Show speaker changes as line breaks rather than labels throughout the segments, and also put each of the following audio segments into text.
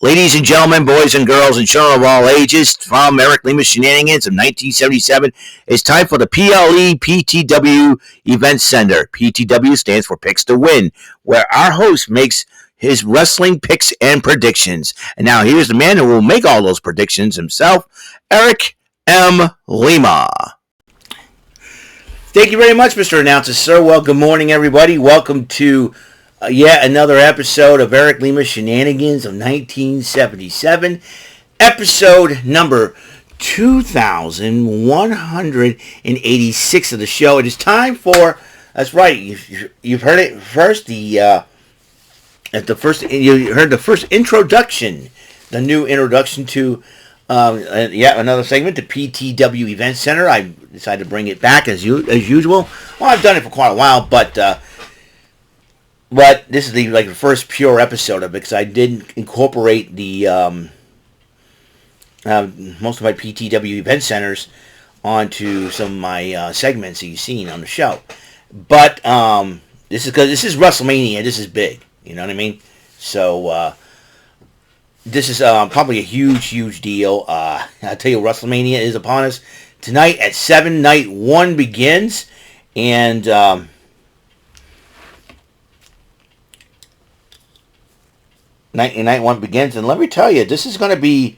Ladies and gentlemen, boys and girls, and children of all ages, from Eric Lima Shenanigans of 1977, it's time for the PLE PTW Event Center. PTW stands for Picks to Win, where our host makes his wrestling picks and predictions. And now here's the man who will make all those predictions himself, Eric M. Lima. Thank you very much, Mr. Announcer, sir. Well, good morning, everybody. Welcome to yet another episode of Eric Lima Shenanigans of 1977. Episode number 2186 of the show. It is time for, that's right, you've heard it first, you heard the first introduction, the new introduction to yet another segment, the PTW Event Center. I decided to bring it back as usual. Well, I've done it for quite a while, but this is the first pure episode of it, because I did incorporate the most of my PTW event centers onto some of my segments that you've seen on the show. But this is because this is WrestleMania. This is big. You know what I mean? So this is probably a huge deal. I tell you, WrestleMania is upon us tonight at 7. Night 1 begins, and Night 1 begins, and let me tell you, this is going to be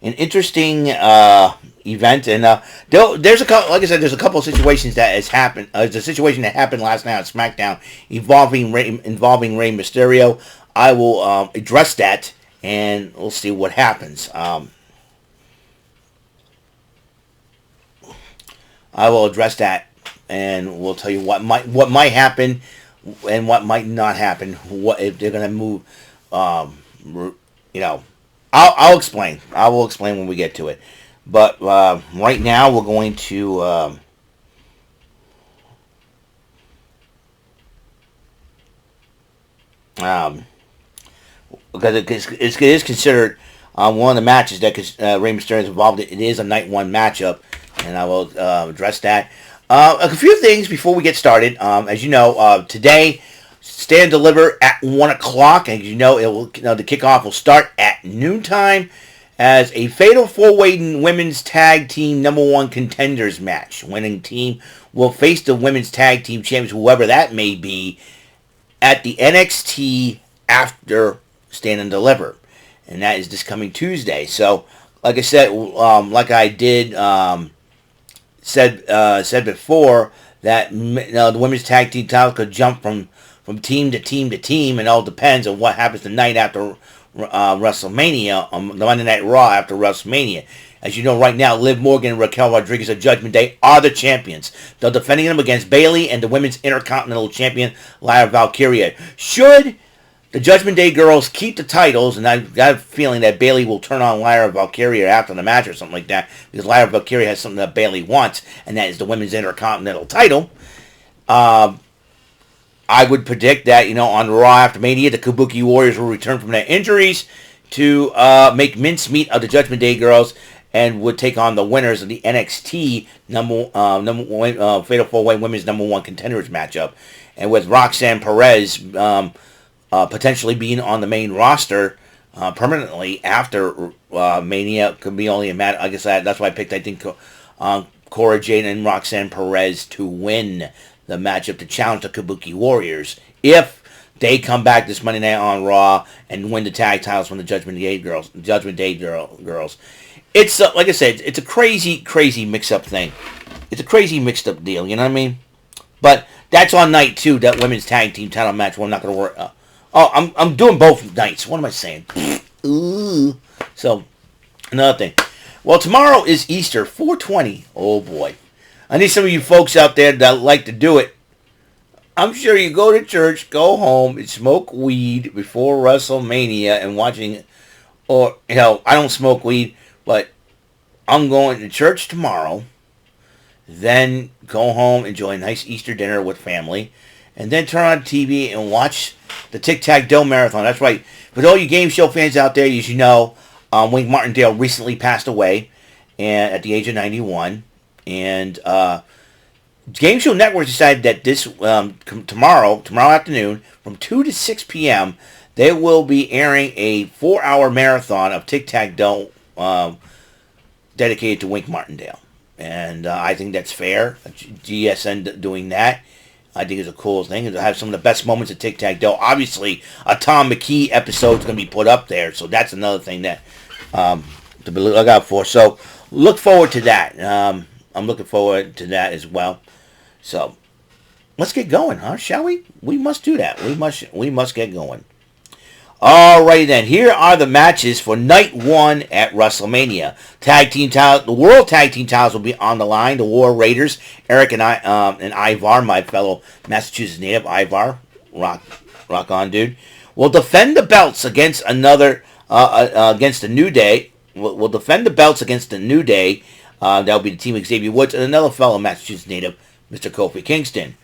an interesting event. And there's a couple, like I said, there's a couple of situations that has happened. There's a situation that happened last night on SmackDown involving Rey Mysterio. I will address that, and we'll see what happens. I will address that, and we'll tell you what might happen and what might not happen. What if they're going to move? I'll explain. I will explain when we get to it. But right now, we're going to because it is considered one of the matches that Rey Mysterio is involved in. It is a Night 1 matchup, and I will address that. A few things before we get started. As you know, today, Stand Deliver at 1 o'clock, and the kickoff will start at noontime as a Fatal 4-Way Women's Tag Team number 1 contenders match. Winning team will face the Women's Tag Team Champions, whoever that may be, at the NXT after Stand and Deliver, and that is this coming Tuesday. So, like I said, like I did said before, that the Women's Tag Team title could jump from team to team to team, and all depends on what happens the night after WrestleMania, on the Monday Night Raw after WrestleMania. As you know, right now, Liv Morgan and Raquel Rodriguez of Judgment Day are the champions. They're defending them against Bayley and the Women's Intercontinental Champion, Lyra Valkyria. Should the Judgment Day girls keep the titles, and I've got a feeling that Bayley will turn on Lyra Valkyria after the match or something like that, because Lyra Valkyria has something that Bayley wants, and that is the Women's Intercontinental title. I would predict that, on Raw after Mania, the Kabuki Warriors will return from their injuries to make mincemeat of the Judgment Day girls, and would take on the winners of the NXT Fatal 4-Way Women's number 1 contenders matchup. And with Roxanne Perez potentially being on the main roster permanently after Mania, could be only a matter. I guess that's why I picked, I think, Cora Jade and Roxanne Perez to win the matchup to challenge the Kabuki Warriors if they come back this Monday night on Raw and win the tag titles from the Judgment Day girls. It's like I said, it's a crazy mix-up thing. It's a crazy mixed-up deal. You know what I mean? But that's on night 2, that women's tag team title match. Well, I'm not going to work. I'm doing both nights. What am I saying? Ooh. So another thing. Well, tomorrow is Easter, 4/20. Oh boy. I need some of you folks out there that like to do it. I'm sure you go to church, go home, and smoke weed before WrestleMania and watching, or, I don't smoke weed, but I'm going to church tomorrow, then go home, enjoy a nice Easter dinner with family, and then turn on TV and watch the Tic-Tac-Toe Marathon. That's right. For all you game show fans out there, as you know, Wink Martindale recently passed away at the age of 91. And Game Show Network decided that this tomorrow afternoon, from 2 to 6 p.m., they will be airing a 4-hour marathon of tic-tac-toe dedicated to Wink Martindale. And I think that's fair. GSN doing that, I think is a cool thing. It'll have some of the best moments of tic-tac-toe. Obviously, a Tom McKee episode is going to be put up there, so that's another thing that to be look out for. So look forward to that. I'm looking forward to that as well. So let's get going, huh? Shall we? We must do that. We must get going. Alrighty then, here are the matches for night 1 at WrestleMania. Tag team titles, the World Tag Team titles will be on the line. The War Raiders, Eric and Ivar, my fellow Massachusetts native, Ivar, rock on, dude, will defend the belts against against the New Day. Will defend the belts against the New Day. That'll be the team of Xavier Woods and another fellow Massachusetts native, Mr. Kofi Kingston.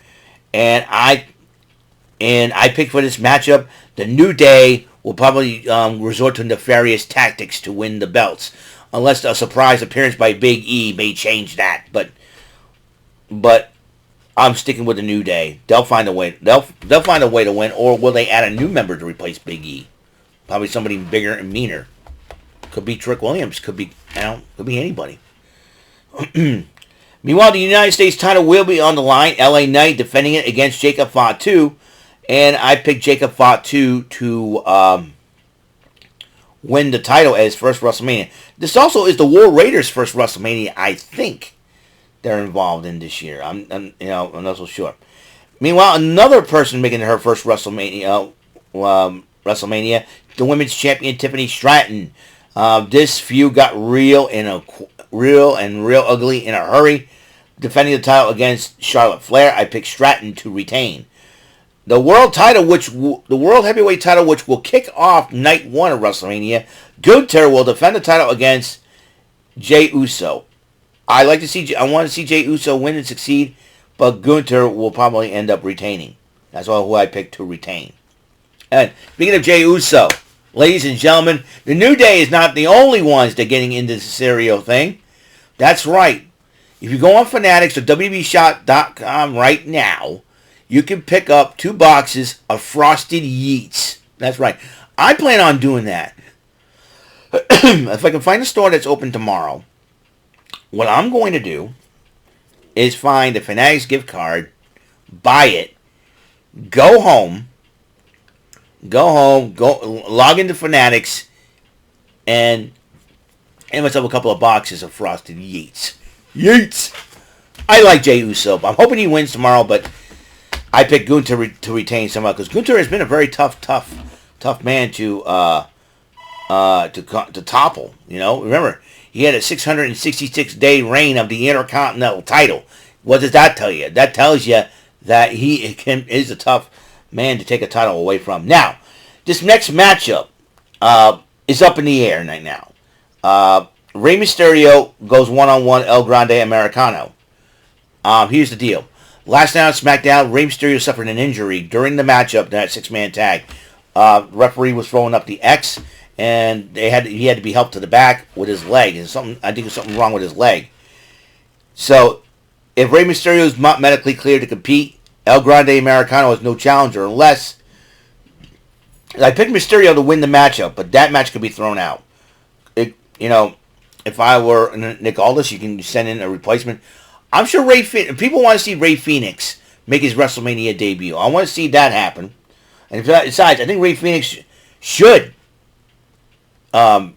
And I picked for this matchup, the New Day will probably resort to nefarious tactics to win the belts, unless a surprise appearance by Big E may change that. But I'm sticking with the New Day. They'll find a way. They'll find a way to win, or will they add a new member to replace Big E? Probably somebody bigger and meaner. Could be Trick Williams. Could be anybody. Meanwhile, the United States title will be on the line. LA Knight defending it against Jacob Fatu. And I picked Jacob Fatu to win the title as first WrestleMania. This also is the War Raiders' first WrestleMania, I think, they're involved in this year. I'm not so sure. Meanwhile, another person making her first WrestleMania, the women's champion Tiffany Stratton. This feud got real ugly in a hurry. Defending the title against Charlotte Flair, I picked Stratton to retain. The world heavyweight title, which will kick off night 1 of WrestleMania, Gunther will defend the title against Jey Uso. I want to see Jey Uso win and succeed, but Gunther will probably end up retaining. That's all who I picked to retain. And speaking of Jey Uso, ladies and gentlemen, the New Day is not the only ones that are getting into the Cesario thing. That's right. If you go on Fanatics or WWEshop.com right now, you can pick up 2 boxes of Frosted Yeets. That's right. I plan on doing that. If I can find a store that's open tomorrow, what I'm going to do is find a Fanatics gift card, buy it, go home, log into Fanatics, and myself a couple of boxes of Frosted Yeets. Yeets! I like Jey Uso. I'm hoping he wins tomorrow, but I picked Gunther to retain somehow, because Gunther has been a very tough man to topple. You know, remember, he had a 666-day reign of the Intercontinental title. What does that tell you? That tells you that he is a tough man to take a title away from. Now, this next matchup is up in the air right now. Rey Mysterio goes one-on-one El Grande Americano. Here's the deal. Last night on SmackDown, Rey Mysterio suffered an injury during the matchup, that 6-man tag. Referee was throwing up the X, and he had to be helped to the back with his leg. I think there's something wrong with his leg. So, if Rey Mysterio is not medically cleared to compete, El Grande Americano has no challenger unless... I picked Mysterio to win the matchup, but that match could be thrown out. If I were Nick Aldis, you can send in a replacement. I'm sure people want to see Rey Fenix make his WrestleMania debut. I want to see that happen. And besides, I think Rey Fenix should replace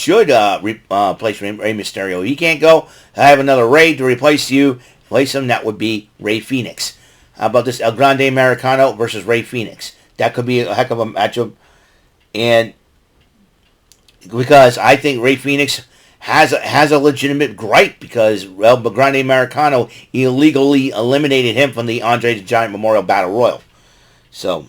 Rey Mysterio. He can't go. I have another Rey to replace him. That would be Rey Fenix. How about this? El Grande Americano versus Rey Fenix. That could be a heck of a matchup. And because I think Rey Fenix has a legitimate gripe, because El Grande Americano illegally eliminated him from the Andre the Giant Memorial Battle Royal. So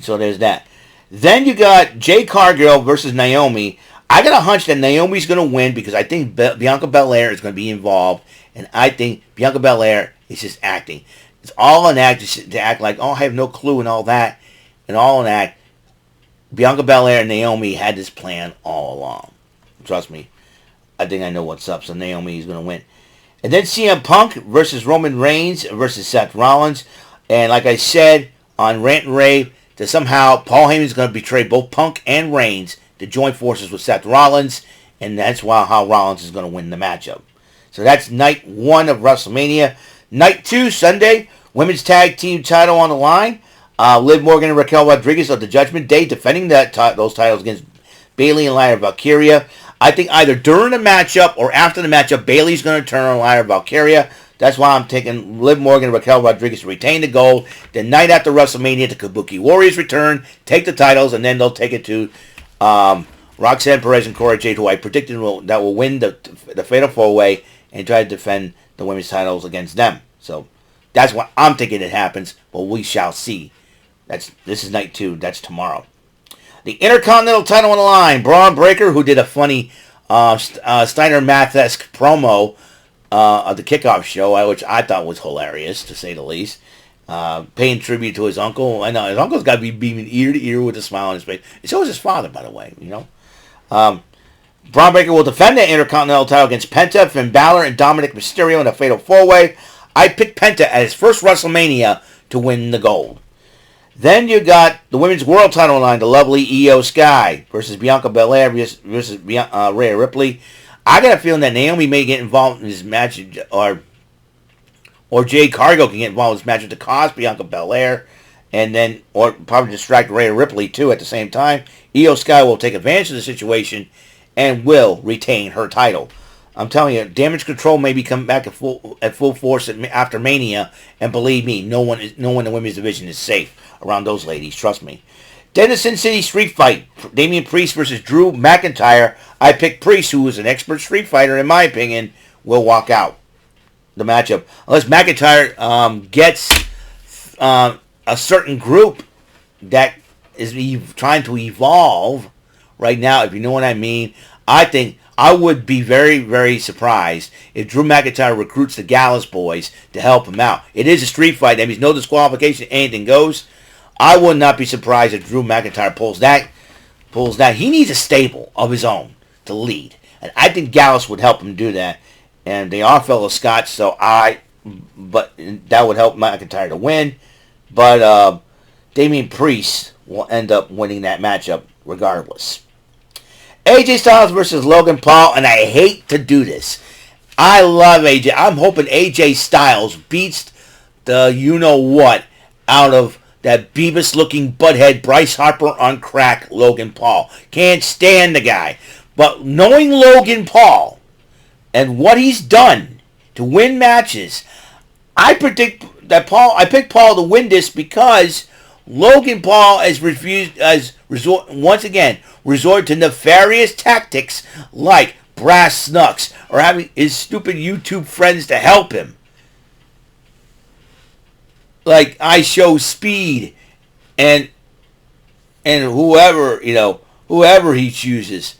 there's that. Then you got Jade Cargill versus Naomi. I got a hunch that Naomi's going to win, because I think Bianca Belair is going to be involved, and I think Bianca Belair is just acting. It's all an act to act like, oh, I have no clue and all that, and all an act. Bianca Belair and Naomi had this plan all along. Trust me, I think I know what's up. So Naomi is going to win. And then CM Punk versus Roman Reigns versus Seth Rollins. And like I said on Rant and Rave, that somehow Paul Heyman's going to betray both Punk and Reigns to join forces with Seth Rollins, and that's how Rollins is going to win the matchup. So that's night 1 of WrestleMania. Night 2, Sunday, women's tag team title on the line. Liv Morgan and Raquel Rodriguez of the Judgment Day defending those titles against Bayley and Lyra Valkyria. I think either during the matchup or after the matchup, Bayley's going to turn on Lyra Valkyria. That's why I'm taking Liv Morgan and Raquel Rodriguez to retain the gold. The night after WrestleMania, the Kabuki Warriors return, take the titles, and then they'll take it to Roxanne Perez and Cora Jade, who I predicted that will win the Fatal 4-Way and try to defend the women's titles against them. So that's what I'm thinking it happens, but we shall see. This is night 2. That's tomorrow. The Intercontinental title on the line. Braun Breaker, who did a funny Steiner Math-esque promo of the kickoff show, which I thought was hilarious, to say the least. Paying tribute to his uncle. I know, his uncle's got to be beaming ear to ear with a smile on his face. And so is his father, by the way, you know. Braun Breaker will defend the Intercontinental title against Penta, Finn Balor, and Dominic Mysterio in a Fatal 4-Way. I picked Penta at his first WrestleMania to win the gold. Then you got the women's world title line, the lovely Io Sky versus Bianca Belair versus Rhea Ripley. I got a feeling that Naomi may get involved in this match, or Jade Cargill can get involved in this match to cost Bianca Belair, or probably distract Rhea Ripley too at the same time. Io Sky will take advantage of the situation and will retain her title. I'm telling you, Damage Control may be coming back at full force after Mania, and believe me, no one in the women's division is safe around those ladies. Trust me. Denison City Street Fight. Damian Priest versus Drew McIntyre. I picked Priest, who is an expert street fighter, in my opinion, will walk out the matchup. Unless McIntyre gets a certain group that is trying to evolve right now, if you know what I mean. I think I would be very, very surprised if Drew McIntyre recruits the Gallus boys to help him out. It is a street fight. That means no disqualification, anything goes. I would not be surprised if Drew McIntyre pulls that. He needs a stable of his own to lead. And I think Gallus would help him do that. And they are fellow Scots, but that would help McIntyre to win. But Damian Priest will end up winning that matchup regardless. AJ Styles versus Logan Paul, and I hate to do this. I love AJ. I'm hoping AJ Styles beats the you-know-what out of that Beavis-looking butthead Bryce Harper on crack Logan Paul. Can't stand the guy. But knowing Logan Paul and what he's done to win matches, I picked Paul to win this because Logan Paul has resort to nefarious tactics like brass knucks or having his stupid YouTube friends to help him. Like I Show Speed and whoever he chooses.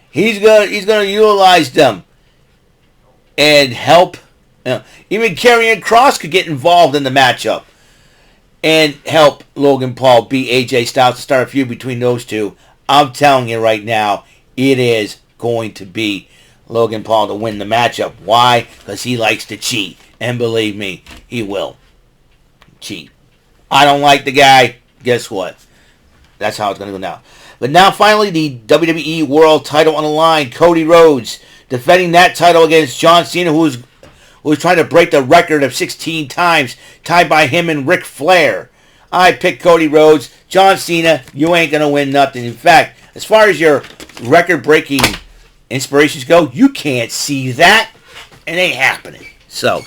He's gonna utilize them and help. Even Karrion Kross could get involved in the matchup and help Logan Paul beat AJ Styles to start a feud between those two. I'm telling you right now, it is going to be Logan Paul to win the matchup. Why? Because he likes to cheat. And believe me, he will cheat. I don't like the guy. Guess what? That's how it's going to go now. But now finally, the WWE World title on the line. Cody Rhodes defending that title against John Cena, who was trying to break the record of 16 times, tied by him and Ric Flair. I picked Cody Rhodes. John Cena, you ain't going to win nothing. In fact, as far as your record-breaking inspirations go, you can't see that. It ain't happening. So,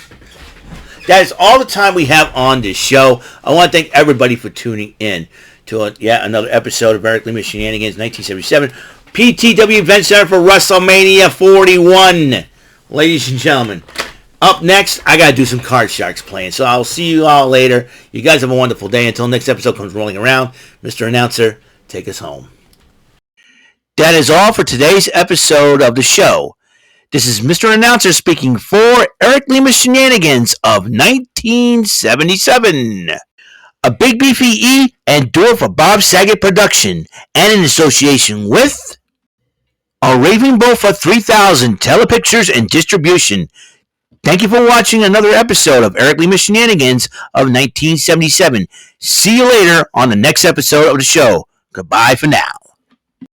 that is all the time we have on this show. I want to thank everybody for tuning in to yet another episode of Eric Lima Shenanigans 1977 PTW Event Center for WrestleMania 41. Ladies and gentlemen, up next, I got to do some Card Sharks playing. So I'll see you all later. You guys have a wonderful day. Until next episode comes rolling around, Mr. Announcer, take us home. That is all for today's episode of the show. This is Mr. Announcer speaking for Eric Lima Shenanigans of 1977. A Big Beefy E and do it for Bob Saget production and in association with a Raving Bull for 3000 Telepictures and Distribution. Thank you for watching another episode of Eric Lima Shenanigans of 1977. See you later on the next episode of the show. Goodbye for now.